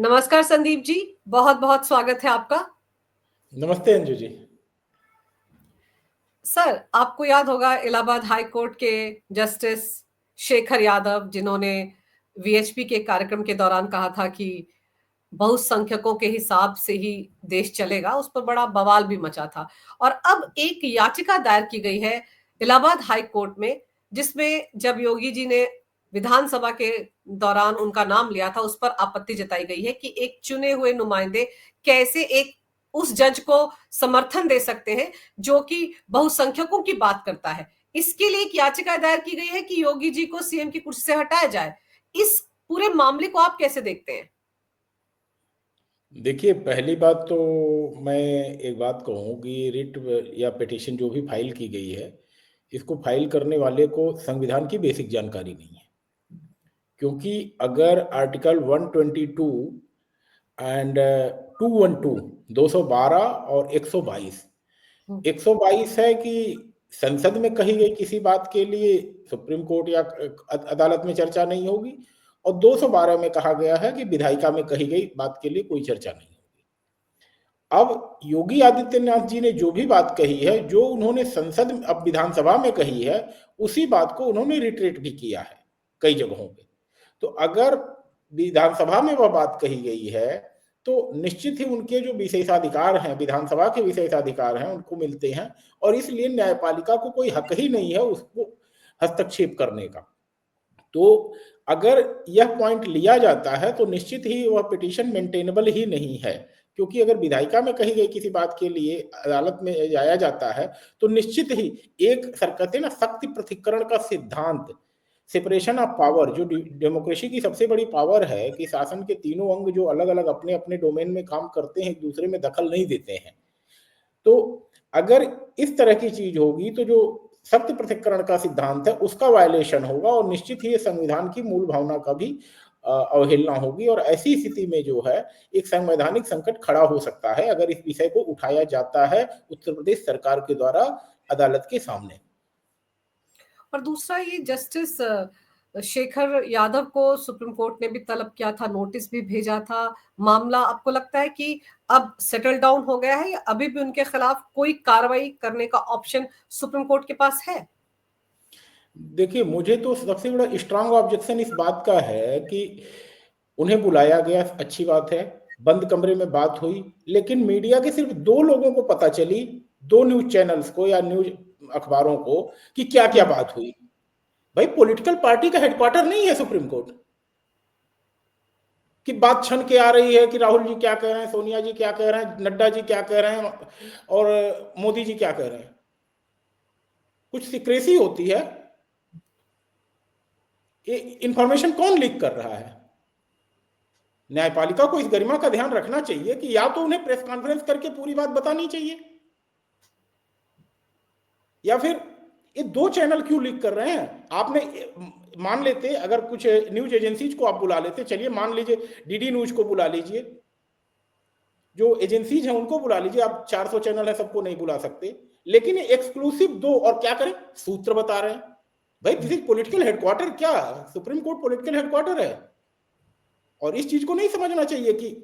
नमस्कार संदीप जी, बहुत बहुत स्वागत है आपका। नमस्ते अंजू जी। सर, आपको याद होगा इलाहाबाद हाई कोर्ट के जस्टिस शेखर यादव, जिन्होंने वीएचपी के कार्यक्रम के दौरान कहा था कि बहुसंख्यकों के हिसाब से ही देश चलेगा। उस पर बड़ा बवाल भी मचा था और अब एक याचिका दायर की गई है इलाहाबाद हाई कोर्ट में, जिसमें जब योगी जी ने विधानसभा के दौरान उनका नाम लिया था, उस पर आपत्ति जताई गई है कि एक चुने हुए नुमाइंदे कैसे एक उस जज को समर्थन दे सकते हैं जो कि बहुसंख्यकों की बात करता है। इसके लिए एक याचिका दायर की गई है कि योगी जी को सीएम की कुर्सी से हटाया जाए। इस पूरे मामले को आप कैसे देखते हैं? देखिए, पहली बात तो मैं एक बात कहूँ कि रिट या पिटीशन जो भी फाइल की गई है, इसको फाइल करने वाले को संविधान की बेसिक जानकारी नहीं है। क्योंकि अगर आर्टिकल 122 एंड 212 212 और 122 122 है कि संसद में कही गई किसी बात के लिए सुप्रीम कोर्ट या अदालत में चर्चा नहीं होगी, और 212 में कहा गया है कि विधायिका में कही गई बात के लिए कोई चर्चा नहीं होगी। अब योगी आदित्यनाथ जी ने जो भी बात कही है, जो उन्होंने संसद अब विधानसभा में कही है, उसी बात को उन्होंने रिट्रेट भी किया है कई जगहों पे। तो अगर विधानसभा में वह बात कही गई है तो निश्चित ही उनके जो विशेषाधिकार हैं, विधानसभा के विशेषाधिकार हैं, उनको मिलते हैं, और इसलिए न्यायपालिका को कोई हक ही नहीं है उसको हस्तक्षेप करने का। तो अगर यह पॉइंट लिया जाता है तो निश्चित ही वह पिटीशन मेंटेनेबल ही नहीं है, क्योंकि अगर विधायिका में कही गई किसी बात के लिए अदालत में जाया जाता है तो निश्चित ही एक कहते हैं ना, शक्ति पृथक्करण का सिद्धांत, सेपरेशन ऑफ पावर, जो डेमोक्रेसी की सबसे बड़ी पावर है कि शासन के तीनों अंग जो अलग अलग अपने अपने डोमेन में काम करते हैं, एक दूसरे में दखल नहीं देते हैं। तो अगर इस तरह की चीज होगी तो जो शक्ति पृथक्करण का सिद्धांत है उसका वायलेशन होगा, और निश्चित ही संविधान की मूल भावना का भी अवहेलना होगी, और ऐसी स्थिति में जो है एक संवैधानिक संकट खड़ा हो सकता है अगर इस विषय को उठाया जाता है उत्तर प्रदेश सरकार के द्वारा अदालत के सामने। और दूसरा, ये जस्टिस शेखर यादव को सुप्रीम कोर्ट ने भी तलब किया था, नोटिस भी भेजा था। मामला आपको लगता है कि अब सेटल डाउन हो गया है या अभी भी उनके खिलाफ कोई कार्रवाई करने का ऑप्शन सुप्रीम कोर्ट के पास है? देखिए, मुझे तो सबसे बड़ा स्ट्रांग ऑब्जेक्शन इस बात का है कि उन्हें बुलाया गया, अच्छी बात है, बंद कमरे में बात हुई, लेकिन मीडिया के सिर्फ 2 लोगों को पता चली, 2 न्यूज चैनल्स को या न्यूज अखबारों को, कि क्या क्या बात हुई। भाई, पॉलिटिकल पार्टी का हेडक्वार्टर नहीं है सुप्रीम कोर्ट कि बात छन के आ रही है कि राहुल जी क्या कह रहे हैं, सोनिया जी क्या कह रहे हैं, नड्डा जी क्या कह रहे हैं और मोदी जी क्या कह रहे हैं। कुछ सीक्रेसी होती है। ये इंफॉर्मेशन कौन लीक कर रहा है? न्यायपालिका को इस गरिमा का ध्यान रखना चाहिए कि या तो उन्हें प्रेस कॉन्फ्रेंस करके पूरी बात बतानी चाहिए, या फिर ये 2 चैनल क्यों लीक कर रहे हैं। आपने मान लेते अगर कुछ न्यूज एजेंसीज को आप बुला लेते, चलिए मान लीजिए डीडी न्यूज को बुला लीजिए, जो एजेंसीज हैं उनको बुला लीजिए, आप 400 चैनल है सबको नहीं बुला सकते, लेकिन ये एक्सक्लूसिव 2, और क्या करें, सूत्र बता रहे हैं। भाई, दिस इज पॉलिटिकल हेडक्वार्टर, क्या सुप्रीम कोर्ट पॉलिटिकल हेडक्वार्टर है? और इस चीज को नहीं समझना चाहिए कि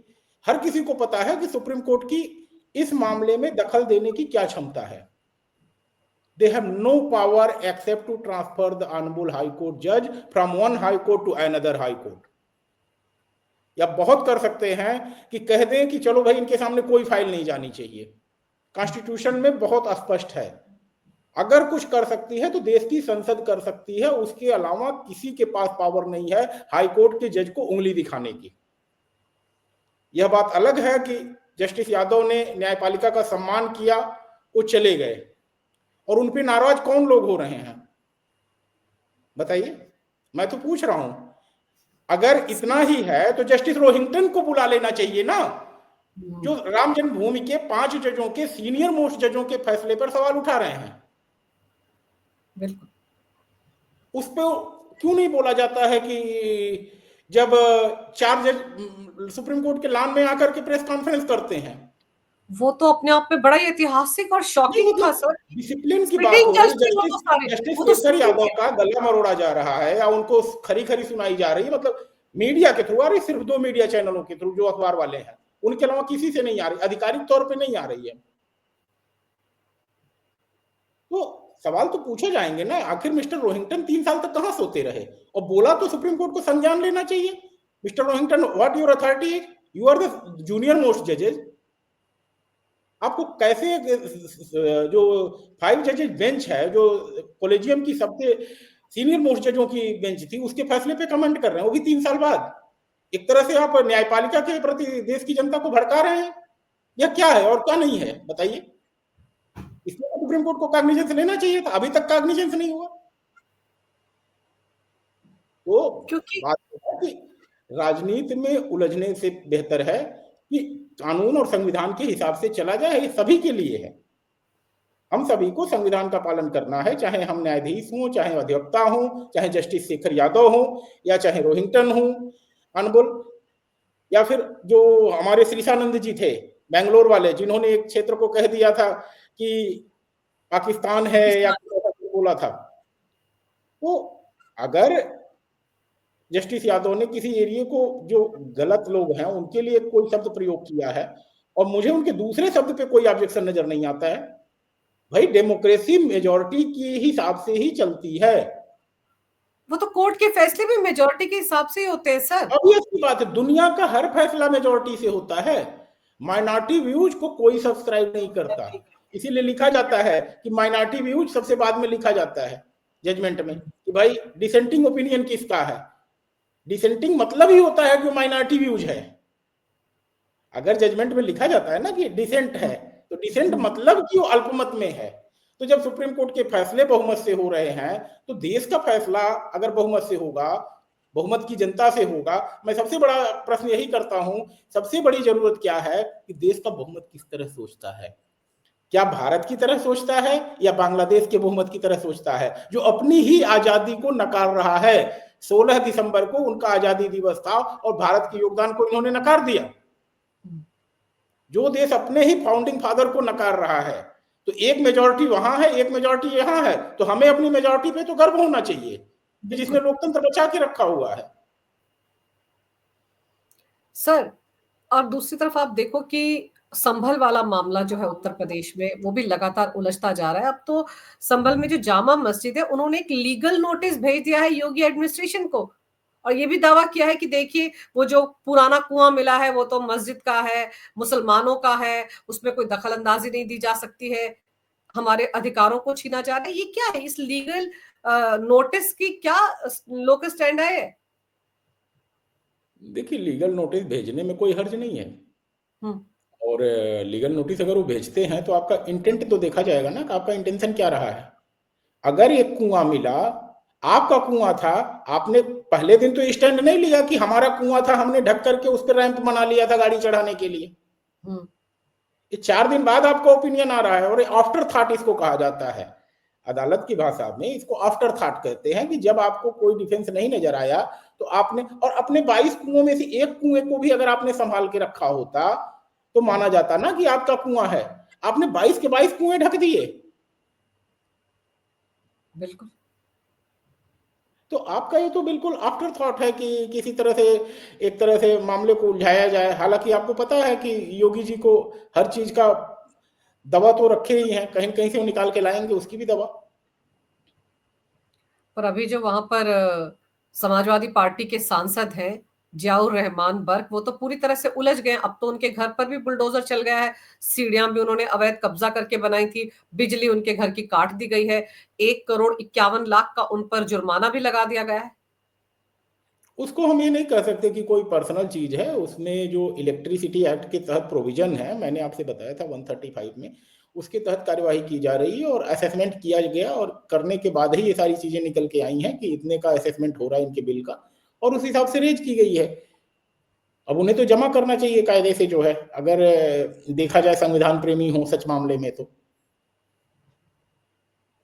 हर किसी को पता है कि सुप्रीम कोर्ट की इस मामले में दखल देने की क्या क्षमता है। They have no power except to transfer the honorable high court judge from one high court to another high court. या बहुत कर सकते हैं कि कह दें कि चलो भाई, इनके सामने कोई फाइल नहीं जानी चाहिए। कॉन्स्टिट्यूशन में बहुत स्पष्ट है, अगर कुछ कर सकती है तो देश की संसद कर सकती है, उसके अलावा किसी के पास पावर नहीं है हाई कोर्ट के जज को उंगली दिखाने की। यह बात अलग है कि जस्टिस यादव ने न्यायपालिका का सम्मान किया, वो चले गए, और उन पे नाराज कौन लोग हो रहे हैं बताइए। मैं तो पूछ रहा हूं, अगर इतना ही है तो जस्टिस रोहिंटन को बुला लेना चाहिए ना, जो राम जन्मभूमि के 5 जजों के, सीनियर मोस्ट जजों के फैसले पर सवाल उठा रहे हैं। बिल्कुल, उस पर क्यों नहीं बोला जाता है कि जब 4 जज सुप्रीम कोर्ट के लॉन में आकर के प्रेस कॉन्फ्रेंस करते हैं? वो तो अपने आप में बड़ा ऐतिहासिक और शॉकिंग था सर। डिसिप्लिन की बात हो रही है, जस्टिस शेखर यादव का गला मरोड़ा जा रहा है या उनको खरी खरी सुनाई जा रही है। मतलब मीडिया के थ्रू आ रही, सिर्फ 2 मीडिया चैनलों के थ्रू जो अखबार वाले हैं, उनके अलावा किसी से नहीं आ रही, आधिकारिक तौर पे नहीं आ रही है। तो सवाल तो पूछे जाएंगे ना, आखिर मिस्टर रोहिंटन 3 साल तक कहां सोते रहे? और बोला तो सुप्रीम कोर्ट को संज्ञान लेना चाहिए। Mister Rohinton, what your authority is? You are the junior most जजेस। आपको कैसे जो 5 जजेस बेंच है, जो कॉलेजियम की सबसे सीनियर मोस्ट जजों की बेंच थी, उसके फैसले पे कमेंट कर रहे हैं, वो भी 3 साल बाद? एक तरह से आप न्यायपालिका के प्रति देश की जनता को भड़का रहे हैं, या क्या है और क्या नहीं है, बताइए। इसमें सुप्रीम कोर्ट को कॉग्निजेंस लेना चाहिए था, अभी तक कॉग्निजेंस नहीं हुआ। तो क्योंकि बात है कि राजनीति में उलझने से बेहतर है कि कानून और संविधान के हिसाब से चला जाए, ये सभी के लिए है। हम सभी को संविधान का पालन करना है, चाहे हम न्यायाधीश हों, चाहे अधिवक्ता हों, चाहे जस्टिस शेखर यादव हों, या चाहे रोहिंटन हों अनबुल, या फिर जो हमारे श्रीशानंद जी थे बेंगलोर वाले, जिन्होंने एक क्षेत्र को कह दिया था कि पाकिस्तान है या बोला था। तो अगर जस्टिस यादव ने किसी एरिया को, जो गलत लोग हैं उनके लिए कोई शब्द प्रयोग किया है, और मुझे उनके दूसरे शब्द पे कोई ऑब्जेक्शन नजर नहीं आता है, भाई डेमोक्रेसी मेजॉरिटी के हिसाब से ही चलती है। वो तो कोर्ट के फैसले भी मेजॉरिटी के हिसाब से ही होते हैं सर। अब ये अच्छी बात है, दुनिया का हर फैसला मेजॉरिटी से होता है। माइनॉरिटी व्यूज को कोई सब्सक्राइब नहीं करता, इसीलिए लिखा जाता है कि माइनॉरिटी व्यूज सबसे बाद में लिखा जाता है जजमेंट में कि भाई डिसेंटिंग ओपिनियन किसका है। डिसेंटिंग मतलब ही होता है कि माइनॉरिटी व्यूज है। अगर जजमेंट में लिखा जाता है ना कि डिसेंट है, तो डिसेंट मतलब कि वो अल्पमत में है। तो जब सुप्रीम कोर्ट के फैसले बहुमत से हो रहे हैं, तो देश का फैसला अगर बहुमत से होगा, बहुमत की जनता से होगा, मैं सबसे बड़ा प्रश्न यही करता हूं, सबसे बड़ी जरूरत क्या है कि देश का बहुमत किस तरह सोचता है? क्या भारत की तरह सोचता है या बांग्लादेश के बहुमत की तरह सोचता है, जो अपनी ही आजादी को नकार रहा है? 16 दिसंबर को उनका आजादी दिवस था और भारत के योगदान को इन्होंने नकार दिया। जो देश अपने ही फाउंडिंग फादर को नकार रहा है, तो एक मेजॉरिटी वहां है, एक मेजॉरिटी यहां है, तो हमें अपनी मेजॉरिटी पे तो गर्व होना चाहिए कि जिसने लोकतंत्र बचा के रखा हुआ है। सर, और दूसरी तरफ आप देखो कि संभल वाला मामला जो है उत्तर प्रदेश में, वो भी लगातार उलझता जा रहा है। अब तो संभल में जो जामा मस्जिद है, उन्होंने एक लीगल नोटिस भेज दिया है योगी एडमिनिस्ट्रेशन को, और ये भी दावा किया है कि देखिए वो जो पुराना कुआं मिला है वो तो मस्जिद का है, मुसलमानों का है, उसमें कोई दखल अंदाजी नहीं दी जा सकती है, हमारे अधिकारों को छीना जा रहा है। ये क्या है? इस लीगल नोटिस की क्या लोकल स्टैंड है? देखिए, लीगल नोटिस भेजने में कोई हर्ज नहीं है, हम्म। और लीगल नोटिस अगर वो भेजते हैं तो आपका इंटेंट तो देखा जाएगा ना कि आपका इंटेंशन क्या रहा है। अगर एक कुआं मिला, आपका कुआं था, आपने पहले दिन तो स्टैंड नहीं लिया कि हमारा कुआं था, हमने ढक करके उस पर रैंप बना लिया था गाड़ी चढ़ाने के लिए। ये 4 दिन बाद आपका ओपिनियन आ रहा है, और आफ्टर थॉट इसको कहा जाता है। अदालत की भाषा में इसको आफ्टर थॉट कहते हैं कि जब आपको कोई डिफेंस नहीं नजर आया तो आपने, और अपने 22 कुओं में से एक कुएं को भी अगर आपने संभाल के रखा होता तो माना जाता ना कि आपका कुआं है। आपने 22 के 22 कुएं ढक दिए। बिल्कुल। तो आपका ये तो बिल्कुल आफ्टर थॉट है कि किसी तरह से, एक तरह से मामले को उलझाया जाए। हालांकि आपको पता है कि योगी जी को हर चीज का दवा तो रखे ही हैं, कहीं कहीं से वो निकाल के लाएंगे उसकी भी दवा। पर अभी जो वहां पर समाजवादी पार्टी के सांसद हैं जियाउर रहमान बर्क, वो तो पूरी तरह से उलझ गए। अब तो उनके घर पर भी बुलडोजर चल गया है, सीढ़ियां भी उन्होंने अवैध कब्जा करके बनाई थी, बिजली उनके घर की काट दी गई है, 1,51,00,000 का उन पर जुर्माना भी लगा दिया गया है। उसको हम ये नहीं कह सकते कि कोई पर्सनल चीज है, उसमें जो इलेक्ट्रिसिटी एक्ट के तहत प्रोविजन है, मैंने आपसे बताया था 135 में, उसके तहत कार्यवाही की जा रही है और असेसमेंट किया गया, और करने के बाद ही ये सारी चीजें निकल के आई हैं कि इतने का असेसमेंट हो रहा है इनके बिल का, और उस हिसाब से रेज की गई है। अब उन्हें तो जमा करना चाहिए कायदे से, जो है, अगर देखा जाए संविधान प्रेमी हो सच मामले में तो।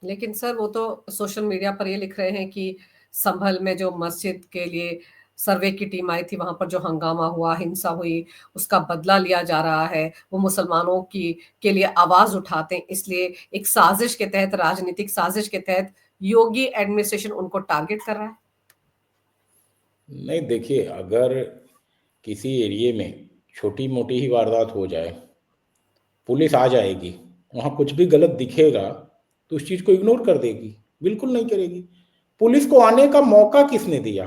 लेकिन सर वो तो सोशल मीडिया पर ये लिख रहे हैं कि संभल में जो मस्जिद के लिए सर्वे की टीम आई थी, वहां पर जो हंगामा हुआ, हिंसा हुई, उसका बदला लिया जा रहा है। वो मुसलमानों की के लिए आवाज उठाते हैं, इसलिए एक साजिश के तहत, राजनीतिक साजिश के तहत योगी एडमिनिस्ट्रेशन उनको टारगेट कर रहा है। नहीं देखिए, अगर किसी एरिये में छोटी-मोटी ही वारदात हो जाए, पुलिस आ जाएगी, वहाँ कुछ भी गलत दिखेगा, तो उस चीज़ को इग्नोर कर देगी, बिल्कुल नहीं करेगी। पुलिस को आने का मौका किसने दिया?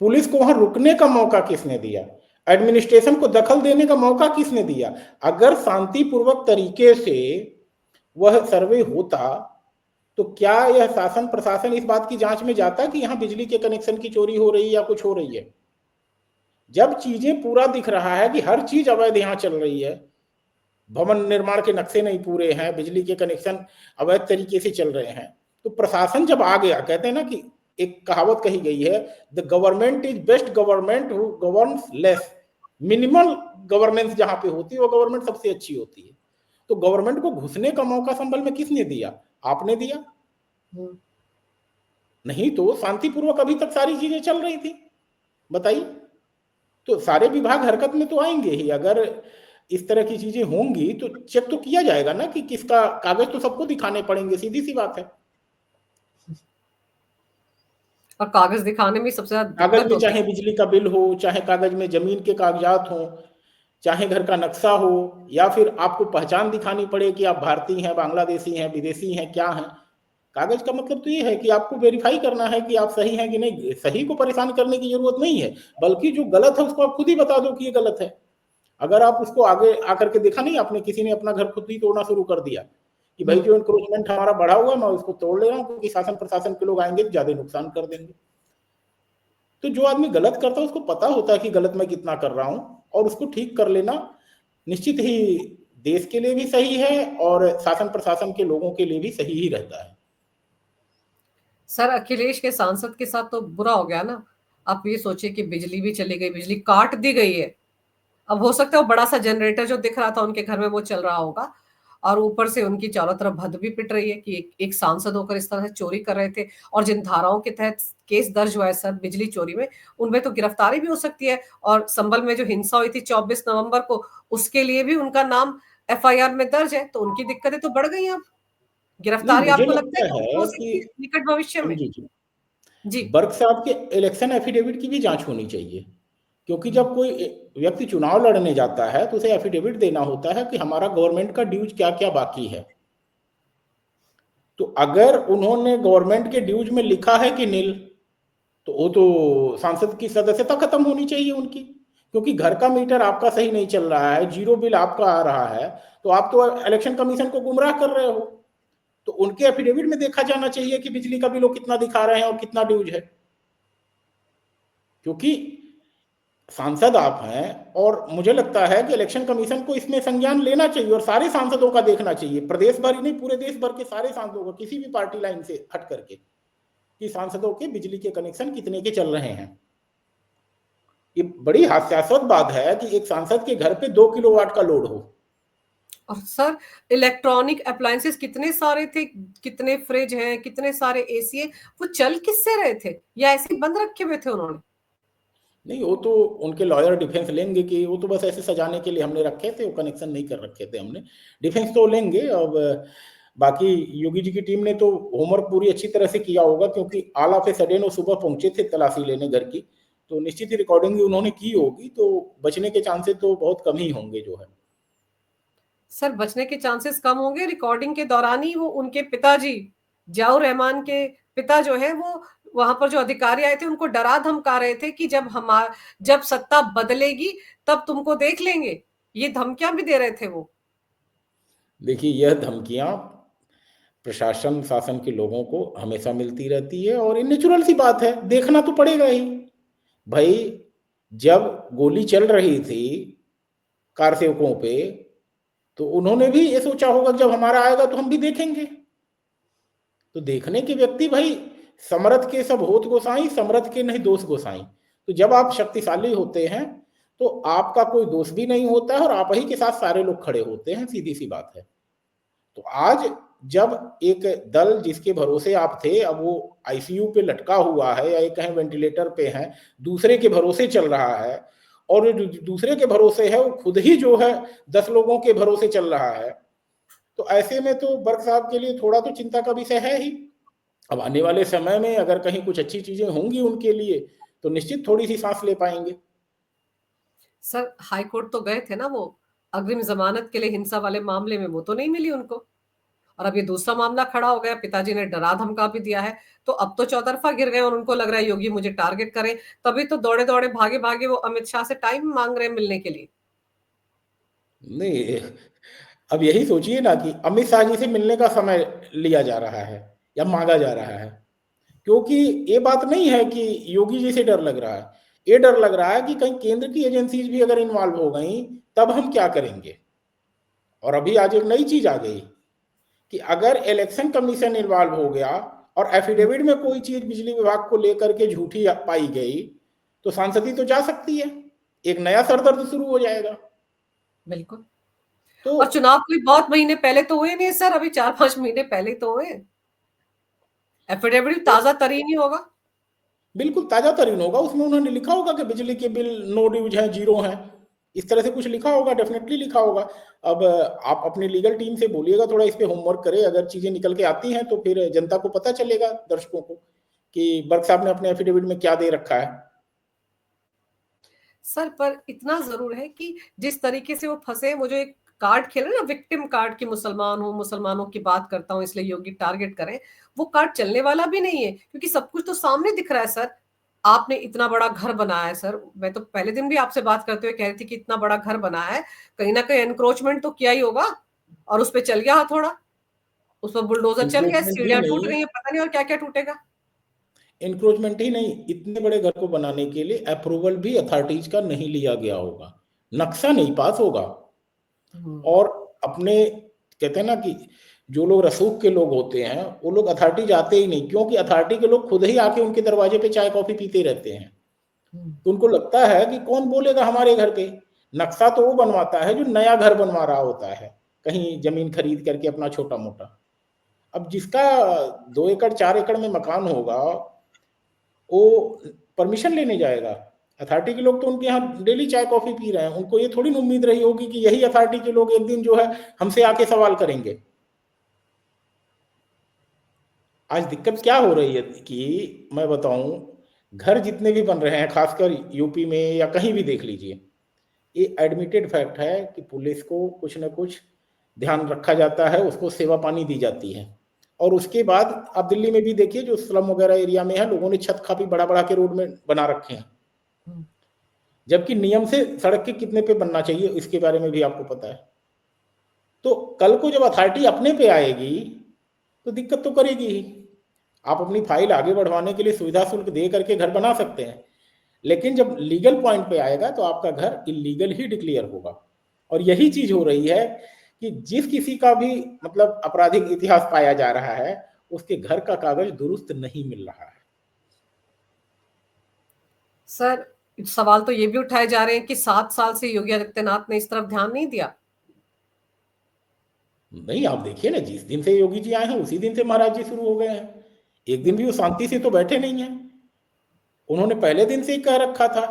पुलिस को वहाँ रुकने का मौका किसने दिया? एडमिनिस्ट्रेशन को दखल देने का मौका किसने दिया? अगर शांतिपूर्वक तरीके से वह सर्वे होता, तो क्या यह शासन प्रशासन इस बात की जांच में जाता कि यहाँ बिजली के कनेक्शन की चोरी हो रही है या कुछ हो रही है? जब चीजें पूरा दिख रहा है कि हर चीज अवैध यहाँ चल रही है, भवन निर्माण के नक्शे नहीं पूरे हैं, बिजली के कनेक्शन अवैध तरीके से चल रहे हैं, तो प्रशासन जब आ गया, कहते हैं ना कि एक कहावत कही गई है, the government is best government who governs less. Minimal governance जहां पे होती है वो गवर्नमेंट सबसे अच्छी होती है। तो गवर्नमेंट को घुसने का मौका संभल में किसने दिया? आपने दिया। नहीं तो शांतिपूर्वक अभी तक सारी चीजें चल रही थी। बताइए, तो सारे विभाग हरकत में तो आएंगे ही। अगर इस तरह की चीजें होंगी तो चेक तो किया जाएगा ना कि किसका कागज, तो सबको दिखाने पड़ेंगे, सीधी सी बात है। और कागज दिखाने में सबसे ज्यादा कागज दिक्कत में होती चाहे है। बिजली का बिल हो, चाहे कागज में जमीन के कागजात हो, चाहे घर का नक्शा हो, या फिर आपको पहचान दिखानी पड़े कि आप भारतीय हैं, बांग्लादेशी हैं, विदेशी हैं, क्या हैं। कागज का मतलब तो ये है कि आपको वेरीफाई करना है कि आप सही हैं कि नहीं। सही को परेशान करने की जरूरत नहीं है, बल्कि जो गलत है उसको आप खुद ही बता दो कि ये गलत है। अगर आप उसको आगे आकर के देखा नहीं आपने, किसी ने अपना घर खुद ही तोड़ना शुरू कर दिया कि भाई जो इंक्रोचमेंट हमारा बढ़ा हुआ है मैं उसको तोड़ ले रहा हूँ, क्योंकि शासन प्रशासन के लोग आएंगे तो ज्यादा नुकसान कर देंगे। तो जो आदमी गलत करता है उसको पता होता है कि गलत मैं कितना कर रहा हूं, और उसको ठीक कर लेना निश्चित ही देश के लिए भी सही है और शासन प्रशासन के लोगों के लिए भी सही ही रहता है। सर अखिलेश के सांसद के साथ तो बुरा हो गया ना। आप ये सोचिए कि बिजली भी चली गई, बिजली काट दी गई है। अब हो सकता है वो बड़ा सा जनरेटर जो दिख रहा था उनके घर में वो चल रहा होगा, और ऊपर से उनकी चारों तरफ भद्द भी पिट रही है कि एक सांसद होकर इस तरह से चोरी कर रहे थे। और जिन धाराओं के तहत केस दर्ज हुआ है सर बिजली चोरी में, उनमें तो गिरफ्तारी भी हो सकती है। और संभल में जो हिंसा हुई थी 24 नवंबर को, उसके लिए भी उनका नाम एफआईआर में दर्ज है। तो उनकी दिक्कतें तो बढ़ गई। अब नहीं, गिरफ्तारी मुझे आपको लगता है लगता कब हो है कि सकती है निकट भविष्य में? जी जी, जी। बर्क साहब के इलेक्शन एफिडेविट की भी जांच होनी चाहिए। क्योंकि जब कोई व्यक्ति चुनाव लड़ने जाता है तो उसे एफिडेविट देना होता है कि हमारा गवर्नमेंट का ड्यूज क्या क्या बाकी है। तो अगर उन्होंने गवर्नमेंट के ड्यूज में लिखा है कि नील, तो वो तो सांसद की सदस्यता खत्म होनी चाहिए उनकी। क्योंकि घर का मीटर आपका सही नहीं चल रहा है, जीरो बिल आपका आ रहा है, तो आप तो इलेक्शन कमीशन को गुमराह कर रहे हो। तो उनके एफिडेविट में देखा जाना चाहिए कि बिजली का बिल वो कितना दिखा रहे हैं और कितना ड्यूज है। क्योंकि सांसद आप हैं, और मुझे लगता है कि इलेक्शन कमीशन को इसमें संज्ञान लेना चाहिए और सारे सांसदों का देखना चाहिए, प्रदेश भर ही नहीं पूरे देश भर के सारे सांसदों का, किसी भी पार्टी लाइन से हट करके, कि सांसदों के बिजली के कनेक्शन कितने के चल रहे हैं। ये बड़ी हास्यास्पद बात है कि एक सांसद के घर पे 2 किलोवाट का लोड हो। और सर इलेक्ट्रॉनिक अप्लायंसेस कितने सारे थे, कितने फ्रिज हैं, कितने सारे एसी है, वो चल किससे रहे थे या ऐसे बंद रखे हुए थे उन्होंने? नहीं, वो तो उनके लॉयर डिफेंस लेंगे कि वो तो बस ऐसे सजाने के लिए हमने रखे थे, वो कनेक्शन नहीं कर रखे थे हमने। डिफेंस तो लेंगे। अब बाकी योगी जी की टीम ने तो होमवर्क पूरी अच्छी तरह से किया होगा, क्योंकि ऑल ऑफ ए सडन वो सुबह पहुंचे थे तलाशी लेने घर की, तो निश्चित ही रिकॉर्डिंग भी उन्होंने की होगी, तो बचने के चांसेस तो बहुत कम ही होंगे जो है। सर बचने के चांसेस कम होंगे। रिकॉर्डिंग के दौरान ही वो उनके पिताजी जियाउर रहमान के पिता जो है वो वहां पर जो अधिकारी आए थे उनको डरा धमका रहे थे कि जब सत्ता बदलेगी तब तुमको देख लेंगे। ये धमकियां भी दे रहे थे वो। देखिए, यह धमकियां प्रशासन शासन के लोगों को हमेशा मिलती रहती है, और ये नेचुरल सी बात है, देखना तो पड़ेगा ही। भाई, जब गोली चल रही थी कार सेवकों पे, तो उन्होंने भी ये सोचा होगा जब हमारा आएगा तो हम भी देखेंगे। तो देखने के व्यक्ति भाई, समरथ के सब होत गोसाई, समरथ के नहीं दोष गोसाई। तो जब आप शक्तिशाली होते हैं तो आपका कोई दोष भी नहीं होता है, और आप ही के साथ सारे लोग खड़े होते हैं, सीधी सी बात है। तो आज जब एक दल जिसके भरोसे आप थे, अब वो आईसीयू पे लटका हुआ है या एक कहें वेंटिलेटर पे है, दूसरे के भरोसे चल रहा है, और जो दूसरे के भरोसे है वो खुद ही जो है 10 लोगों के भरोसे चल रहा है, तो ऐसे में तो बर्क साहब के लिए थोड़ा तो चिंता का विषय है ही। अब आने वाले समय में अगर कहीं कुछ अच्छी चीजें होंगी उनके लिए, तो निश्चित थोड़ी सी सांस ले पाएंगे। सर हाई कोर्ट तो गए थे ना वो, अग्रिम जमानत के लिए हिंसा वाले मामले में, वो तो नहीं मिली उनको। और अब ये दूसरा मामला खड़ा हो गया, पिताजी ने डरा धमका भी दिया है, तो अब तो चौतरफा गिर गए और उनको लग रहा है योगी मुझे टारगेट करें। तभी तो दौड़े दौड़े भागे भागे वो अमित शाह से टाइम मांग रहे हैं मिलने के लिए। नहीं, अब यही सोचिए ना कि अमित शाह जी से मिलने का समय लिया जा रहा है या मांगा जा रहा है, क्योंकि ये बात नहीं है कि योगी जी से डर लग रहा है, ये डर लग रहा है कि कहीं केंद्र की एजेंसीज भी अगर इन्वॉल्व हो गई तब हम क्या करेंगे। और अभी आज एक नई चीज आ गई कि अगर इलेक्शन कमीशन इन्वॉल्व हो गया और एफिडेविट में कोई चीज बिजली विभाग को लेकर के झूठी पाई गई तो सांसदी तो जा सकती है, एक नया सरदर्द शुरू हो जाएगा। बिल्कुल। तो और चुनाव कोई बहुत महीने पहले तो हुए नहीं सर, अभी 4-5 महीने पहले ही तो हुए। एफिडेविट ताजा तरीन ही होगा। बिल्कुल ताजा तरीन होगा, उसमें उन्होंने लिखा होगा कि बिजली के बिल नो ड्यूज हैं, जीरो हैं, इस तरह से कुछ लिखा होगा, डेफिनेटली लिखा होगा। अब आप अपनी लीगल टीम से बोलिएगा थोड़ा इस पे होमवर्क करे, अगर चीजें निकल के आती हैं तो फिर जनता को पता चलेगा, दर्शकों को, कि बर्ग साहब ने अपने एफिडेविट में क्या दे रखा है। सर पर इतना जरूर है कि जिस तरीके से वो फंसे, वो जो एक कार्ड खेले ना, विक्टिम कार्ड, की मुसलमान हूं, मुसलमानों की बात करता हूं इसलिए योगी टारगेट करें, वो कार्ड चलने वाला भी नहीं है, क्योंकि सब कुछ तो सामने दिख रहा है सर। आपने इतना बड़ा घर बनाया है सर, मैं तो पहले दिन भी आपसे बात करते हुए कह रही थी कि इतना बड़ा घर बनाया है, कहीं ना कहीं एनक्रोचमेंट तो किया ही होगा, और उस पर चल गया हथौड़ा, उस पर बुलडोजर चल गया, इंक्रोचमेंट ही सीढ़ियां टूट नहीं, गई हैं, पता नहीं और क्या क्या टूटेगा। इंक्रोचमेंट ही नहीं, इतने बड़े घर को बनाने के लिए अप्रूवल भी अथॉरिटीज का नहीं लिया गया होगा, नक्शा नहीं पास होगा। और अपने कहते हैं ना कि जो लोग रसूख के लोग होते हैं वो लोग अथॉरिटी जाते ही नहीं, क्योंकि अथॉरिटी के लोग खुद ही आके उनके दरवाजे पे चाय कॉफी पीते रहते हैं। तो उनको लगता है कि कौन बोलेगा हमारे घर पे। नक्शा तो वो बनवाता है जो नया घर बनवा रहा होता है, कहीं जमीन खरीद करके अपना छोटा मोटा। अब जिसका 2 एकड़ 4 एकड़ में मकान होगा वो परमिशन लेने जाएगा। अथॉरिटी के लोग तो उनके यहाँ डेली चाय कॉफी पी रहे हैं, उनको ये थोड़ी ना उम्मीद रही होगी कि यही अथॉरिटी के लोग एक दिन जो है हमसे आके सवाल करेंगे। आज दिक्कत क्या हो रही है कि मैं बताऊं, घर जितने भी बन रहे हैं खासकर यूपी में या कहीं भी देख लीजिए, ये एडमिटेड फैक्ट है कि पुलिस को कुछ न कुछ ध्यान रखा जाता है, उसको सेवा पानी दी जाती है। और उसके बाद आप दिल्ली में भी देखिए जो स्लम वगैरह एरिया में है, लोगों ने छत काफी बड़ा बड़ा के रोड में बना रखे हैं, जबकि नियम से सड़क के कितने पे बनना चाहिए इसके बारे में भी आपको पता है। तो कल को जब अथॉरिटी अपने पे आएगी तो दिक्कत तो करेगी ही। आप अपनी फाइल आगे बढ़वाने के लिए सुविधा शुल्क दे करके घर बना सकते हैं, लेकिन जब लीगल पॉइंट पे आएगा तो आपका घर इलीगल ही डिक्लेयर होगा। और यही चीज हो रही है कि जिस किसी का भी मतलब आपराधिक इतिहास पाया जा रहा है उसके घर का कागज दुरुस्त नहीं मिल रहा है। सर सवाल तो ये भी उठाए जा रहे हैं कि 7 साल से योगी आदित्यनाथ ने इस तरफ ध्यान नहीं दिया। नहीं, आप देखिए ना, जिस दिन से योगी जी आए हैं उसी दिन से महाराज जी शुरू हो गए हैं, एक दिन भी वो शांति से तो बैठे नहीं है। उन्होंने पहले दिन से ही कह रखा था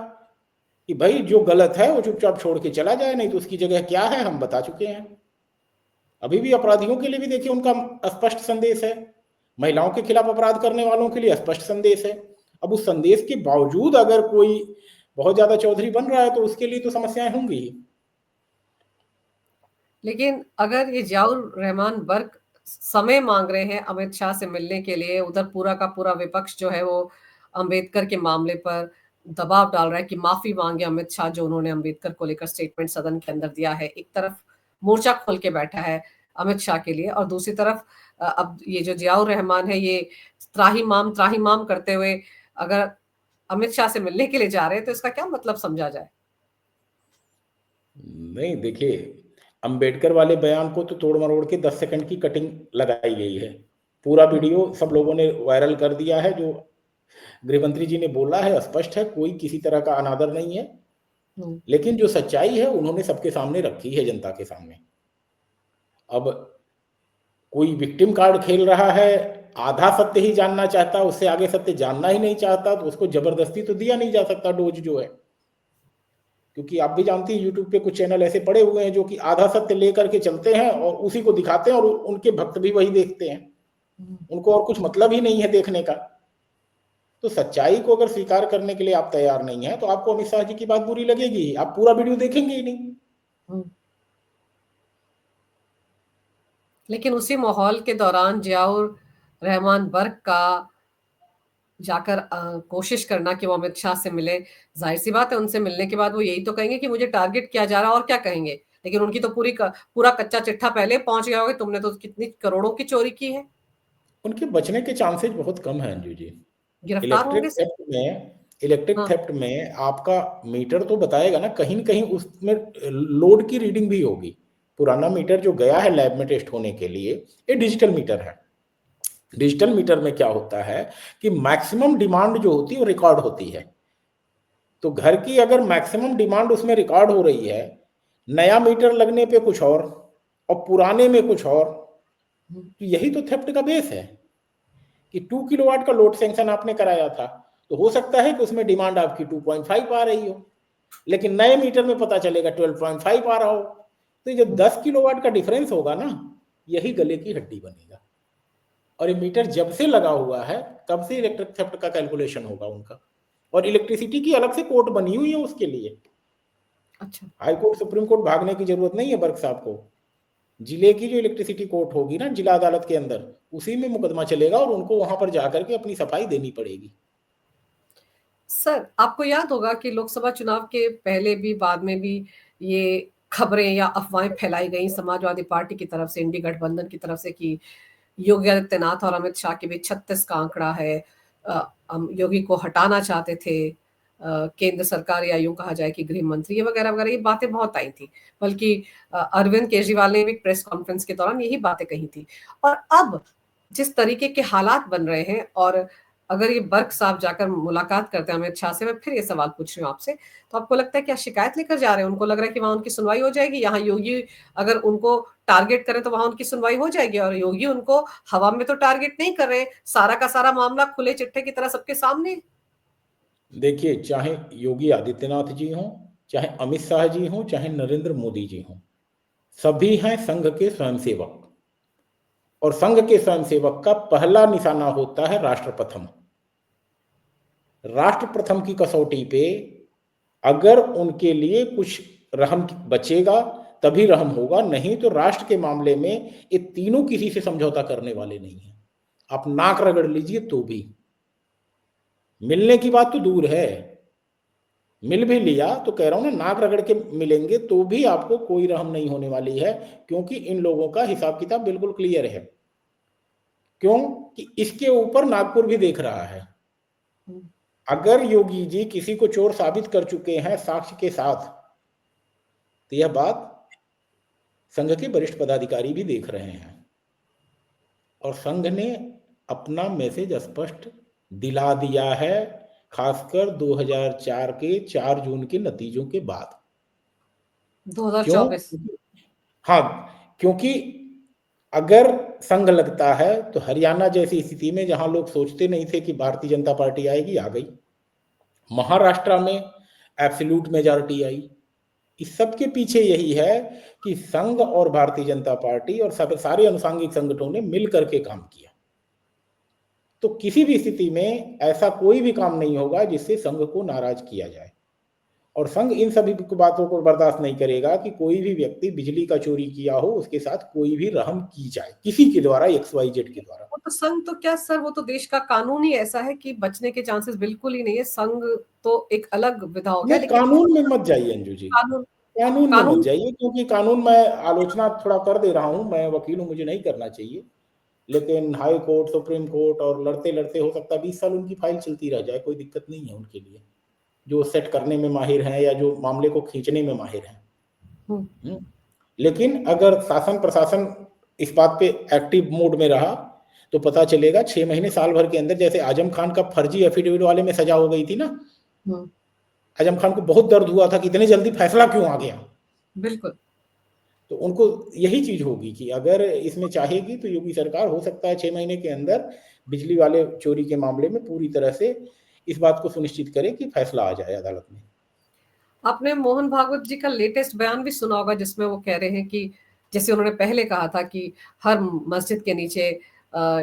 कि भाई जो गलत है वो चुपचाप छोड़ के चला जाए, नहीं तो उसकी जगह क्या है हम बता चुके हैं। अभी भी अपराधियों के लिए भी देखिए उनका स्पष्ट संदेश है, महिलाओं के खिलाफ अपराध करने वालों के लिए स्पष्ट संदेश है। अब उस संदेश के बावजूद अगर कोई बहुत ज्यादा चौधरी बन रहा है तो उसके लिए तो समस्याएं होंगी ही। लेकिन अगर ये जियाउर रहमान वर्ग समय मांग रहे हैं अमित शाह से मिलने के लिए, उधर पूरा का पूरा विपक्ष जो है वो अंबेडकर के मामले पर दबाव डाल रहा है कि माफी मांगे अमित शाह, जो उन्होंने अंबेडकर को लेकर स्टेटमेंट सदन के अंदर दिया है। एक तरफ मोर्चा खोल के बैठा है अमित शाह के लिए, और दूसरी तरफ अब ये जो जियाउर रहमान है ये त्राही माम करते हुए अगर अमित शाह से मिलने के लिए जा रहे हैं तो इसका क्या मतलब समझा जाए। नहीं देखिए, अंबेडकर वाले बयान को तो तोड़ मरोड़ के 10 सेकंड की कटिंग लगाई गई है, पूरा वीडियो सब लोगों ने वायरल कर दिया है। जो गृहमंत्री जी ने बोला है स्पष्ट है, कोई किसी तरह का अनादर नहीं है, लेकिन जो सच्चाई है उन्होंने सबके सामने रखी है, जनता के सामने। अब कोई विक्टिम कार्ड खेल रहा है, आधा सत्य ही जानना चाहता, उससे आगे सत्य जानना ही नहीं चाहता, तो उसको जबरदस्ती तो दिया नहीं जा सकता डोज जो है। क्योंकि आप भी जानती हैं यूट्यूब पे कुछ चैनल ऐसे पड़े हुए हैं जो कि आधा सत्य लेकर के चलते हैं और उसी को दिखाते हैं, और उनके भक्त भी वही देखते हैं, उनको और कुछ मतलब ही नहीं है देखने का। तो सच्चाई को अगर स्वीकार करने के लिए आप तैयार नहीं है तो आपको अमित शाह जी की बात बुरी लगेगी, आप पूरा वीडियो देखेंगे ही नहीं। लेकिन उसी माहौल के दौरान जियाउर रहमान बर्क का जाकर कोशिश करना कि वो अमित शाह से मिले, जाहिर सी बात है उनसे मिलने के बाद वो यही तो कहेंगे कि मुझे टारगेट किया जा रहा है, और क्या कहेंगे। लेकिन उनकी तो पूरा कच्चा चिट्ठा पहले पहुंच गया होगा, तुमने तो कितनी करोड़ों की चोरी की है। उनके बचने के चांसेस बहुत कम हैं अंजू जी। गिरफ्तार इलेक्ट्रिक होंगे सर। थेफ्ट में इलेक्ट्रिक हाँ। थेफ्ट में आपका मीटर तो बताएगा ना, कहीं न कहीं उसमें लोड की रीडिंग भी होगी। पुराना मीटर जो गया है लैब में टेस्ट होने के लिए, ये डिजिटल मीटर है। डिजिटल मीटर में क्या होता है कि मैक्सिमम डिमांड जो होती है वो रिकॉर्ड होती है। तो घर की अगर मैक्सिमम डिमांड उसमें रिकॉर्ड हो रही है, नया मीटर लगने पे कुछ और पुराने में कुछ और, तो यही तो थेफ्ट का बेस है कि 2 किलोवाट का लोड सैंक्शन आपने कराया था, तो हो सकता है कि उसमें डिमांड आपकी 2.5 आ रही हो, लेकिन नए मीटर में पता चलेगा 12.5 आ रहा हो। तो ये जो 10 किलोवाट का डिफरेंस होगा ना, यही गले की हड्डी बनेगा। और ये मीटर जब से लगा हुआ है तब से इलेक्ट्रिक थेफ्ट का कैलकुलेशन होगा उनका, और इलेक्ट्रिसिटी की अलग से कोर्ट बनी हुई है उसके लिए। अच्छा। हाई कोर्ट सुप्रीम कोर्ट भागने की जरूरत नहीं है बर्क साहब को। जिले की जो इलेक्ट्रिसिटी कोर्ट होगी ना जिला अदालत के अंदर, उसी में मुकदमा चलेगा और उनको वहां पर जाकर के अपनी सफाई देनी पड़ेगी। सर, आपको याद होगा कि लोकसभा चुनाव के पहले भी बाद में भी ये खबरें या अफवाहें फैलाई गई समाजवादी पार्टी की तरफ से, इंडी गठबंधन की तरफ से कि योगी आदित्यनाथ और अमित शाह के बीच 36 का आंकड़ा है। हम योगी को हटाना चाहते थे केंद्र सरकार, या यूं कहा जाए कि गृह मंत्री, ये वगैरह वगैरह ये बातें बहुत आई थी। बल्कि अरविंद केजरीवाल ने भी प्रेस कॉन्फ्रेंस के दौरान यही बातें कही थी। और अब जिस तरीके के हालात बन रहे हैं, और अगर ये बर्क साहब जाकर मुलाकात करते हैं अमित शाह से, मैं फिर ये सवाल पूछ रही हूँ आपसे, तो आपको लगता है क्या शिकायत लेकर जा रहे हैं? उनको लग रहा है कि वहां उनकी सुनवाई हो जाएगी, यहाँ योगी अगर उनको टारगेट करें तो वहां उनकी सुनवाई हो जाएगी, और योगी उनको हवा में तो टारगेट नहीं कर रहे, सारा का सारा मामला खुले चिट्ठे की तरह सबके सामने। देखिए, चाहे योगी आदित्यनाथ जी हों, चाहे अमित शाह जी हों, चाहे नरेंद्र मोदी जी हों, सभी हैं संघ के स्वयंसेवक, और संघ के स्वयंसेवक का पहला निशाना होता है राष्ट्र प्रथम। राष्ट्र प्रथम की कसौटी पे अगर उनके लिए कुछ रहम बचेगा तभी रहम होगा, नहीं तो राष्ट्र के मामले में ये तीनों किसी से समझौता करने वाले नहीं है। आप नाक रगड़ लीजिए तो भी, मिलने की बात तो दूर है, मिल भी लिया तो कह रहा हूं ना, नाक रगड़ के मिलेंगे तो भी आपको कोई रहम नहीं होने वाली है, क्योंकि इन लोगों का हिसाब किताब बिल्कुल क्लियर है। क्यों कि इसके ऊपर नागपुर भी देख रहा है। अगर योगी जी किसी को चोर साबित कर चुके हैं साक्ष्य के साथ, तो यह बात संघ के वरिष्ठ पदाधिकारी भी देख रहे हैं, और संघ ने अपना मैसेज स्पष्ट दिला दिया है, खासकर 2004 के 4 जून के नतीजों के बाद। क्यों? 2024। हाँ, क्योंकि अगर संघ लगता है तो हरियाणा जैसी स्थिति में जहां लोग सोचते नहीं थे कि भारतीय जनता पार्टी आएगी, आ गई। महाराष्ट्र में एब्सोल्यूट मेजॉरिटी आई। इस सब के पीछे यही है कि संघ और भारतीय जनता पार्टी और सब सारे अनुसांगिक संगठनों ने मिल करके काम किया। तो किसी भी स्थिति में ऐसा कोई भी काम नहीं होगा जिससे संघ को नाराज किया जाए, और संघ इन सभी बातों को बर्दाश्त नहीं करेगा कि कोई भी व्यक्ति बिजली का चोरी किया हो उसके साथ कोई भी रहम की जाए किसी के द्वारा, XYZ के द्वारा। वो तो संघ तो क्या सर, वो तो देश का कानून ही ऐसा है कि बचने के चांसेस बिल्कुल ही नहीं है। संघ तो एक अलग विधा हो गया, नहीं, लेकिन कानून में मत जाइए अंजू जी, कानून कानून में मत कानून जाइए, क्योंकि कानून में आलोचना थोड़ा कर दे रहा हूं, मैं वकील हूं, मुझे नहीं करना चाहिए, लेकिन हाई कोर्ट सुप्रीम कोर्ट और लड़ते लड़ते हो सकता है 20 साल उनकी फाइल चलती रह जाए, कोई दिक्कत नहीं है उनके लिए, जो सेट करने में माहिर हैं या जो मामले को खींचने में माहिर हैं। लेकिन अगर शासन प्रशासन इस बात पे एक्टिव मोड में रहा तो पता चलेगा 6 महीने साल भर के अंदर, जैसे आजम खान का फर्जी एफिडेविट वाले में सजा हो गई थी ना, आजम खान को बहुत दर्द हुआ था कि इतनी जल्दी फैसला क्यों आ गया। बिल्कुल। तो उनको यही चीज होगी कि अगर इसमें चाहेगी तो योगी सरकार हो सकता है 6 महीने के अंदर बिजली वाले चोरी के मामले में पूरी तरह से इस बात को सुनिश्चित करे कि फैसला आ जाए अदालत में। आपने मोहन भागवत जी का लेटेस्ट बयान भी सुना होगा, जिसमें वो कह रहे हैं कि जैसे उन्होंने पहले कहा था कि हर मस्जिद के नीचे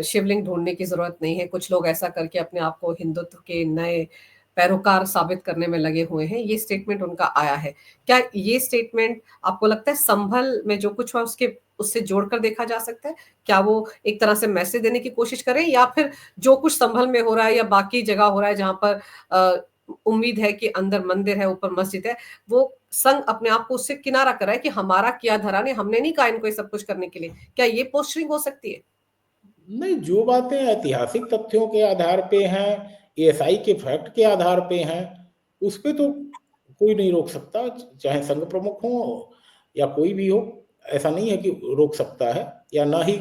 शिवलिंग ढूंढने की जरूरत नहीं है। कुछ लोग ऐसा करके अपने आप को हिंदुत्व के नए पैरोकार साबित करने में लगे हुए हैं। ये स्टेटमेंट उनका आया है। क्या ये स्टेटमेंट आपको लगता है संभल में जो कुछ हुआ उसके उससे जोड़कर देखा जा सकता है? क्या वो एक तरह से मैसेज देने की कोशिश करें, या फिर जो कुछ संभल में हो रहा है या बाकी जगह हो रहा है जहां पर उम्मीद है कि अंदर मंदिर है, ऊपर मस्जिद है, वो संघ अपने आप को उससे किनारा कर रहा है कि हमारा किया धरा ने, हमने नहीं कहा इनको ये सब कुछ करने के लिए? क्या ये पोस्टरिंग हो सकती है? नहीं, जो बातें ऐतिहासिक तथ्यों के आधार पे हैं, एएसआई के फैक्ट के आधार पे हैं, उस पे तो कोई नहीं रोक सकता, चाहे संघ प्रमुख हो या कोई भी हो। ऐसा नहीं है कि रोक सकता है, या ना ही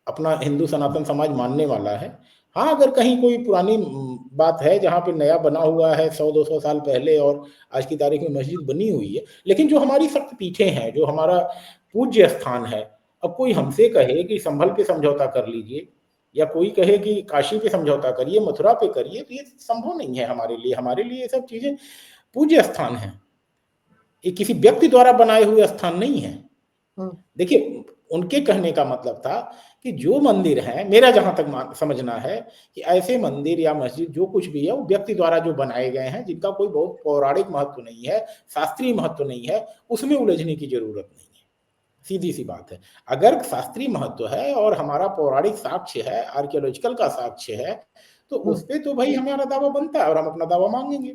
अपना हिंदू सनातन समाज मानने वाला है। हाँ, अगर कहीं कोई पुरानी बात है जहाँ पे नया बना हुआ है 100-200 साल पहले और आज की तारीख में मस्जिद बनी हुई है, लेकिन जो हमारी शक्तिपीठें हैं, जो हमारा पूज्य स्थान है, अब कोई हमसे कहे कि संभल पे समझौता कर लीजिए, या कोई कहे कि काशी पे समझौता करिए, मथुरा पे करिए, तो ये संभव नहीं है हमारे लिए। हमारे लिए ये सब चीजें पूज्य स्थान है, ये किसी व्यक्ति द्वारा बनाए हुए स्थान नहीं है। देखिए, उनके कहने का मतलब था कि जो मंदिर है, मेरा जहां तक समझना है कि ऐसे मंदिर या मस्जिद जो कुछ भी है वो व्यक्ति द्वारा जो बनाए गए हैं, जिनका कोई बहुत पौराणिक महत्व नहीं है, शास्त्रीय महत्व नहीं है, उसमें उलझने की जरूरत नहीं है। सीधी सी बात है। अगर शास्त्रीय महत्व है और हमारा पौराणिक साक्ष्य है, आर्कियोलॉजिकल का साक्ष्य है, तो उस पे तो भाई हमारा दावा बनता है और हम अपना दावा मांगेंगे।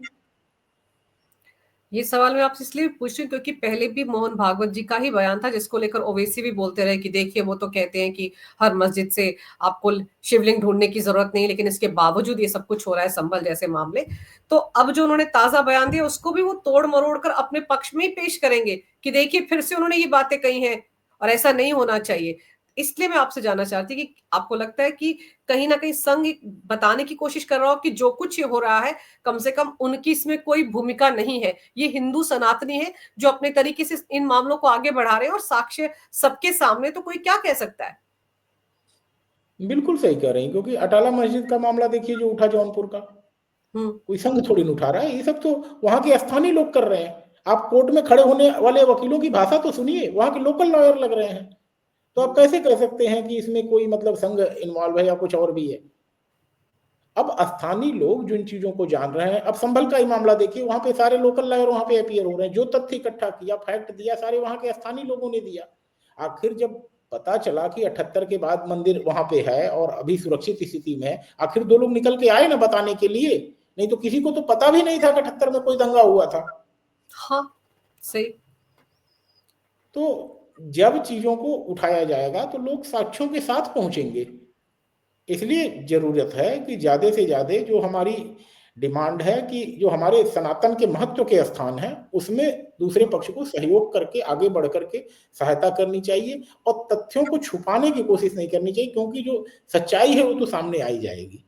ये सवाल मैं आपसे इसलिए पूछ रही हूँ क्योंकि पहले भी मोहन भागवत जी का ही बयान था, जिसको लेकर ओवैसी भी बोलते रहे कि देखिए वो तो कहते हैं कि हर मस्जिद से आपको शिवलिंग ढूंढने की जरूरत नहीं, लेकिन इसके बावजूद ये सब कुछ हो रहा है, संभल जैसे मामले। तो अब जो उन्होंने ताजा बयान दिया उसको भी वो तोड़ मरोड़ कर अपने पक्ष में ही पेश करेंगे कि देखिए फिर से उन्होंने ये बातें कही हैं और ऐसा नहीं होना चाहिए। इसलिए मैं आपसे जानना चाहती कि आपको लगता है कि कहीं ना कहीं संघ बताने की कोशिश कर रहा हो कि जो कुछ ये हो रहा है कम से कम उनकी इसमें कोई भूमिका नहीं है, ये हिंदू सनातनी है जो अपने तरीके से इन मामलों को आगे बढ़ा रहे हैं, और साक्ष्य सबके सामने, तो कोई क्या कह सकता है? बिल्कुल सही कह रही हैं, क्योंकि अटाला मस्जिद का मामला देखिए जो उठा जौनपुर का, हम्म। कोई संघ थोड़ी न उठा रहा है, ये सब तो वहां के स्थानीय लोग कर रहे हैं। आप कोर्ट में खड़े होने वाले वकीलों की भाषा तो सुनिए, वहां के लोकल लॉयर लग रहे हैं। तो आप कैसे कह सकते हैं कि इसमें कोई मतलब संघ इन्वॉल्व है या कुछ और भी है? अब स्थानीय लोग जिन चीजों को जान रहे हैं, अब संभल का ही मामला देखिए, वहां पे सारे लोकल लॉयर वहां पे अपीयर हो रहे हैं, जो तथ्य इकट्ठा किया, फैक्ट दिया, सारे वहां के स्थानीय लोगों ने दिया। आखिर जब पता चला कि 78 के बाद मंदिर वहां पे है और अभी सुरक्षित स्थिति में है, आखिर 2 लोग निकल के आए ना बताने के लिए। नहीं तो किसी को तो पता भी नहीं था कि 78 में कोई दंगा हुआ था। हाँ, सही। तो जब चीजों को उठाया जाएगा तो लोग साक्ष्यों के साथ पहुंचेंगे। इसलिए जरूरत है कि ज्यादा से ज्यादा जो हमारी डिमांड है कि जो हमारे सनातन के महत्व के स्थान है, उसमें दूसरे पक्ष को सहयोग करके आगे बढ़ करके सहायता करनी चाहिए, और तथ्यों को छुपाने की कोशिश नहीं करनी चाहिए, क्योंकि जो सच्चाई है वो तो सामने आई जाएगी।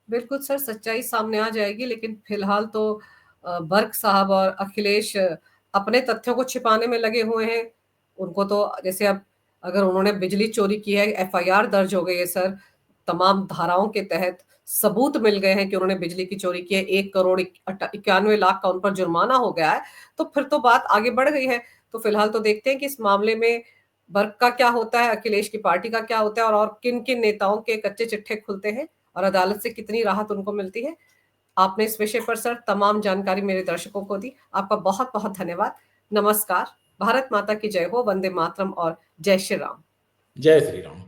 बिल्कुल सर, सच्चाई सामने आ जाएगी, लेकिन फिलहाल तो बर्क साहब और अखिलेश अपने तथ्यों को छिपाने में लगे हुए हैं। उनको तो जैसे अब अगर उन्होंने बिजली चोरी की है, एफआईआर दर्ज हो गई है सर, तमाम धाराओं के तहत सबूत मिल गए हैं कि उन्होंने बिजली की चोरी की है, 1 करोड़ 91 लाख का उन पर जुर्माना हो गया है, तो फिर तो बात आगे बढ़ गई है। तो फिलहाल तो देखते हैं कि इस मामले में बर्क का क्या होता है, अखिलेश की पार्टी का क्या होता है, और किन किन नेताओं के कच्चे चिट्ठे खुलते हैं और अदालत से कितनी राहत उनको मिलती है। आपने इस विषय पर सर तमाम जानकारी मेरे दर्शकों को दी, आपका बहुत बहुत धन्यवाद। नमस्कार। भारत माता की जय हो, वंदे मातरम और जय श्री राम। जय श्री राम।